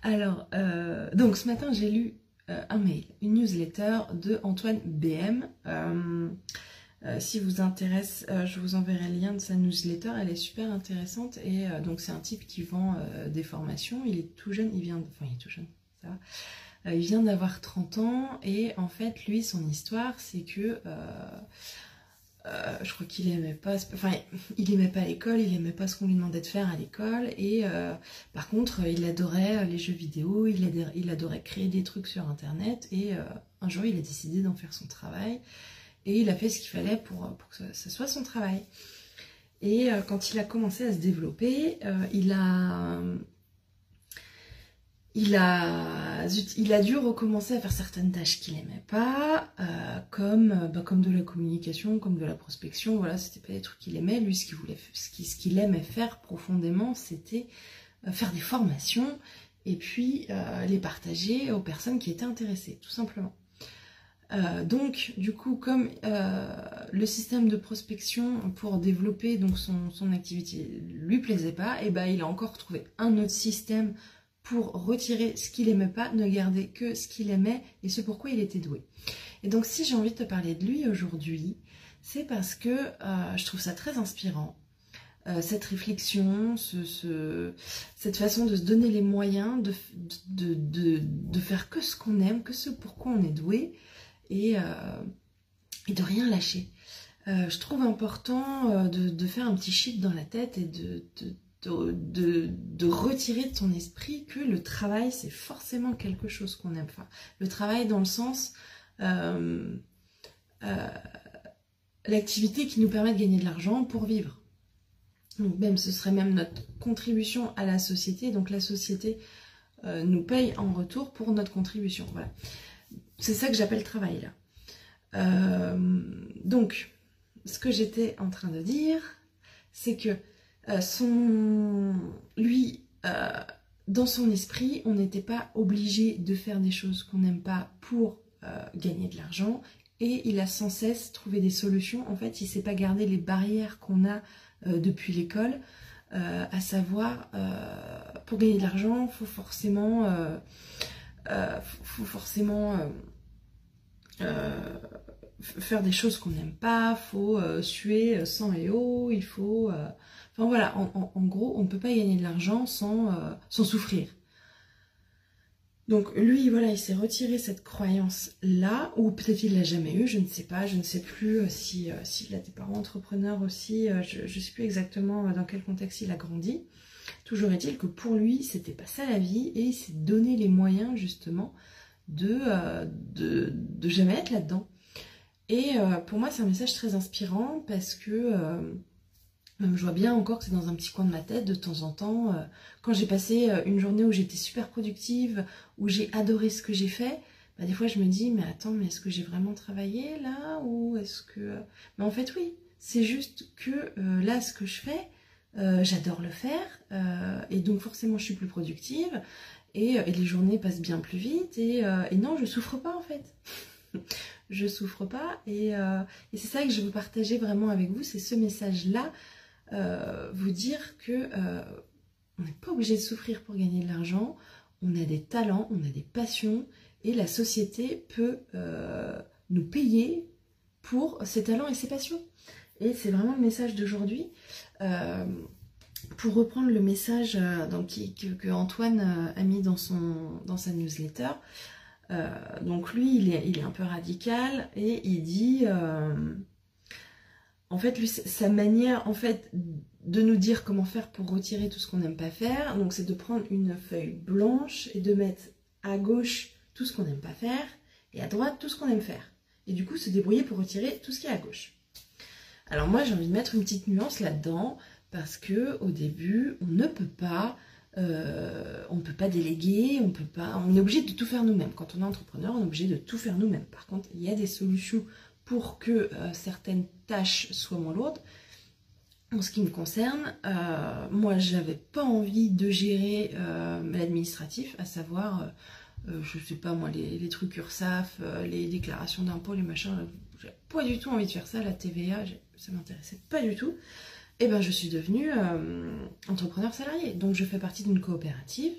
Alors, donc ce matin j'ai lu un mail, une newsletter de Antoine BM. Si vous intéresse, je vous enverrai le lien de sa newsletter, elle est super intéressante. Et donc c'est un type qui vend des formations, il est tout jeune, il est tout jeune, ça va. Il vient d'avoir 30 ans et en fait lui son histoire c'est que je crois qu'il aimait pas, il aimait pas l'école, il aimait pas ce qu'on lui demandait de faire à l'école et par contre il adorait les jeux vidéo, il adorait créer des trucs sur internet et un jour il a décidé d'en faire son travail et il a fait ce qu'il fallait pour que ça soit son travail. Et quand il a commencé à se développer, il a dû recommencer à faire certaines tâches qu'il n'aimait pas, comme de la communication, comme de la prospection. Voilà, c'était pas des trucs qu'il aimait. Lui, ce qu'il aimait faire profondément, c'était faire des formations et puis les partager aux personnes qui étaient intéressées, tout simplement. Donc, du coup, comme le système de prospection pour développer donc son activité lui plaisait pas, et ben il a encore trouvé un autre système pour retirer ce qu'il aimait pas, ne garder que ce qu'il aimait et ce pourquoi il était doué. Et donc si j'ai envie de te parler de lui aujourd'hui, c'est parce que je trouve ça très inspirant, cette réflexion, cette façon de se donner les moyens de faire que ce qu'on aime, que ce pourquoi on est doué et de rien lâcher. Je trouve important de faire un petit shift dans la tête et de retirer de ton esprit que le travail c'est forcément quelque chose qu'on aime. Enfin, le travail dans le sens l'activité qui nous permet de gagner de l'argent pour vivre. Donc même ce serait même notre contribution à la société, donc la société nous paye en retour pour notre contribution. Voilà, c'est ça que j'appelle travail là. Donc ce que j'étais en train de dire, c'est que dans son esprit, on n'était pas obligé de faire des choses qu'on n'aime pas pour gagner de l'argent et il a sans cesse trouvé des solutions. En fait, il ne s'est pas gardé les barrières qu'on a depuis l'école, à savoir pour gagner de l'argent, faut forcément faire des choses qu'on n'aime pas, faut suer sang et eau, il faut... Enfin voilà, en gros, on ne peut pas gagner de l'argent sans souffrir. Donc lui, voilà, il s'est retiré cette croyance-là, ou peut-être il l'a jamais eu, je ne sais pas, je ne sais plus s'il a des parents entrepreneurs aussi, je ne sais plus exactement dans quel contexte il a grandi. Toujours est-il que pour lui, c'était pas ça la vie, et il s'est donné les moyens justement de jamais être là-dedans. Et pour moi, c'est un message très inspirant parce que je vois bien encore que c'est dans un petit coin de ma tête de temps en temps. Quand j'ai passé une journée où j'étais super productive, où j'ai adoré ce que j'ai fait, bah, des fois je me dis, mais attends, mais est-ce que j'ai vraiment travaillé là ou est-ce que... Mais en fait oui, c'est juste que là, ce que je fais, j'adore le faire et donc forcément je suis plus productive et les journées passent bien plus vite et non, je souffre pas en fait. Je souffre pas et c'est ça que je veux partager vraiment avec vous, c'est ce message-là, vous dire que on n'est pas obligé de souffrir pour gagner de l'argent, on a des talents, on a des passions et la société peut nous payer pour ses talents et ses passions. Et c'est vraiment le message d'aujourd'hui. Pour reprendre le message que Antoine a mis dans sa newsletter, donc lui il est un peu radical et il dit en fait lui sa manière en fait de nous dire comment faire pour retirer tout ce qu'on n'aime pas faire, donc c'est de prendre une feuille blanche et de mettre à gauche tout ce qu'on n'aime pas faire et à droite tout ce qu'on aime faire et du coup se débrouiller pour retirer tout ce qui est à gauche. Alors moi j'ai envie de mettre une petite nuance là-dedans parce que au début on ne peut pas déléguer, on est obligé de tout faire nous-mêmes. Quand on est entrepreneur, on est obligé de tout faire nous-mêmes. Par contre, il y a des solutions pour que certaines tâches soient moins lourdes. En ce qui me concerne, moi, j'avais pas envie de gérer l'administratif, à savoir, je sais pas moi, les trucs URSSAF, les déclarations d'impôts, les machins. J'avais pas du tout envie de faire ça, la TVA, ça m'intéressait pas du tout. Et ben je suis devenue entrepreneur salarié. Donc je fais partie d'une coopérative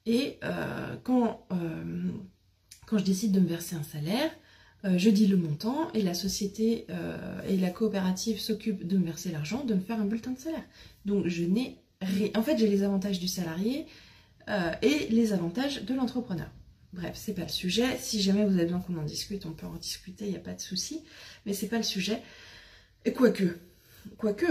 Et quand je décide de me verser un salaire, je dis le montant et la société et la coopérative s'occupent de me verser l'argent, de me faire un bulletin de salaire. Donc je n'ai rien. En fait, j'ai les avantages du salarié et les avantages de l'entrepreneur. Bref, c'est pas le sujet. Si jamais vous avez besoin qu'on en discute, on peut en discuter, il n'y a pas de souci. Mais c'est pas le sujet. Et quoique,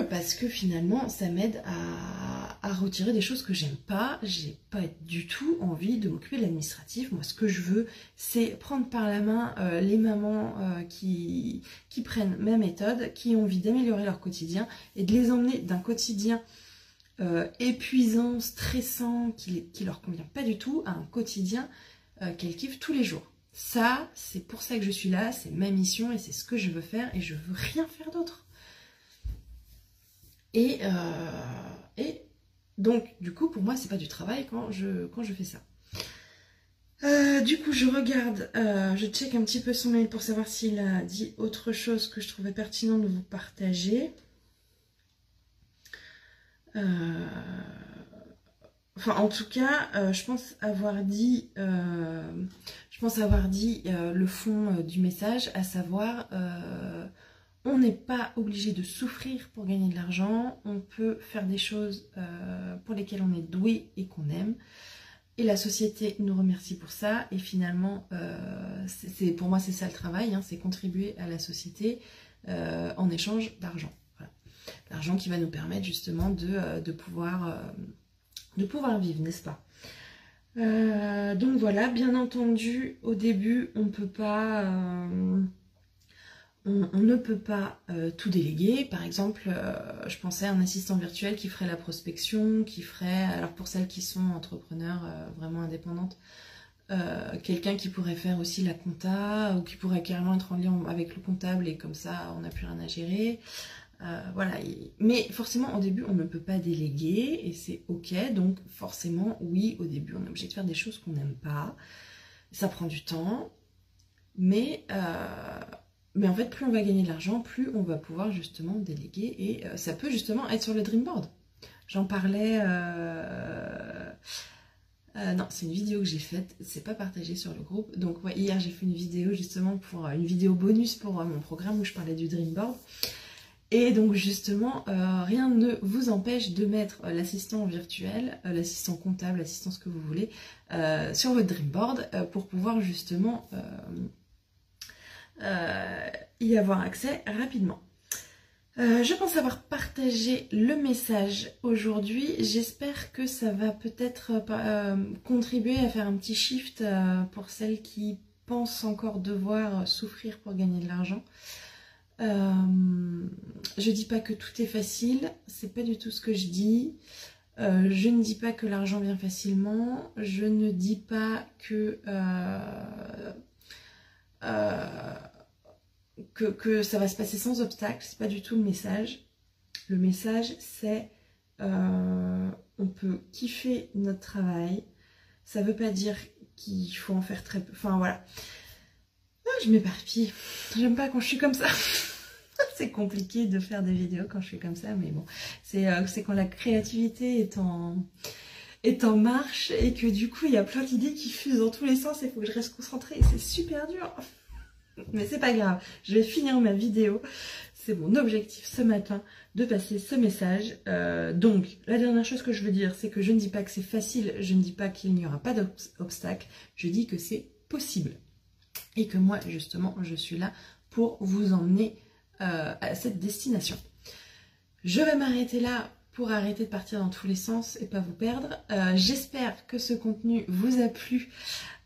parce que finalement, ça m'aide à retirer des choses que j'aime pas. J'ai pas du tout envie de m'occuper de l'administratif. Moi, ce que je veux, c'est prendre par la main les mamans qui prennent ma méthode, qui ont envie d'améliorer leur quotidien et de les emmener d'un quotidien épuisant, stressant, qui leur convient pas du tout, à un quotidien qu'elles kiffent tous les jours. Ça, c'est pour ça que je suis là, c'est ma mission et c'est ce que je veux faire et je veux rien faire d'autre. Et donc, du coup, pour moi, c'est pas du travail quand je fais ça. Du coup, je regarde, je check un petit peu son mail pour savoir s'il a dit autre chose que je trouvais pertinent de vous partager. Enfin, en tout cas, je pense avoir dit le fond du message, à savoir, on n'est pas obligé de souffrir pour gagner de l'argent, on peut faire des choses pour lesquelles on est doué et qu'on aime. Et la société nous remercie pour ça, et finalement, pour moi c'est ça le travail, hein, c'est contribuer à la société en échange d'argent. Voilà. L'argent qui va nous permettre justement de pouvoir vivre, n'est-ce pas? Donc voilà, bien entendu, au début, on peut pas, on ne peut pas tout déléguer. Par exemple, je pensais à un assistant virtuel qui ferait la prospection, qui ferait, alors pour celles qui sont entrepreneurs vraiment indépendantes, quelqu'un qui pourrait faire aussi la compta, ou qui pourrait carrément être en lien avec le comptable, et comme ça, on n'a plus rien à gérer. Voilà, mais forcément au début on ne peut pas déléguer et c'est ok, donc forcément oui, au début on est obligé de faire des choses qu'on n'aime pas, ça prend du temps, mais en fait plus on va gagner de l'argent, plus on va pouvoir justement déléguer, et ça peut justement être sur le dream board. J'en parlais, non, c'est une vidéo que j'ai faite, c'est pas partagé sur le groupe, donc ouais, hier j'ai fait une vidéo justement pour une vidéo bonus pour mon programme où je parlais du dream board. Et donc justement, rien ne vous empêche de mettre l'assistant virtuel, l'assistant comptable, l'assistant ce que vous voulez, sur votre dream board pour pouvoir justement y avoir accès rapidement. Je pense avoir partagé le message aujourd'hui. J'espère que ça va peut-être contribuer à faire un petit shift pour celles qui pensent encore devoir souffrir pour gagner de l'argent. Je dis pas que tout est facile, c'est pas du tout ce que je dis. Je ne dis pas que l'argent vient facilement, je ne dis pas que ça va se passer sans obstacle, c'est pas du tout le message. Le message c'est on peut kiffer notre travail, ça veut pas dire qu'il faut en faire très peu, enfin voilà. Je m'éparpille, j'aime pas quand je suis comme ça. C'est compliqué de faire des vidéos quand je suis comme ça, mais bon, c'est quand la créativité est en marche et que du coup il y a plein d'idées qui fusent dans tous les sens et il faut que je reste concentrée et c'est super dur. Mais c'est pas grave, je vais finir ma vidéo, c'est mon objectif ce matin de passer ce message. Donc la dernière chose que je veux dire, c'est que je ne dis pas que c'est facile, je ne dis pas qu'il n'y aura pas d'obstacle, je dis que c'est possible. Et que moi justement je suis là pour vous emmener à cette destination. Je vais m'arrêter là pour arrêter de partir dans tous les sens et pas vous perdre. J'espère que ce contenu vous a plu.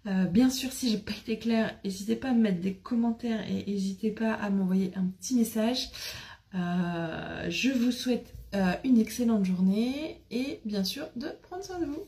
Bien sûr, si j'ai pas été claire, n'hésitez pas à me mettre des commentaires et n'hésitez pas à m'envoyer un petit message. Je vous souhaite une excellente journée et bien sûr de prendre soin de vous.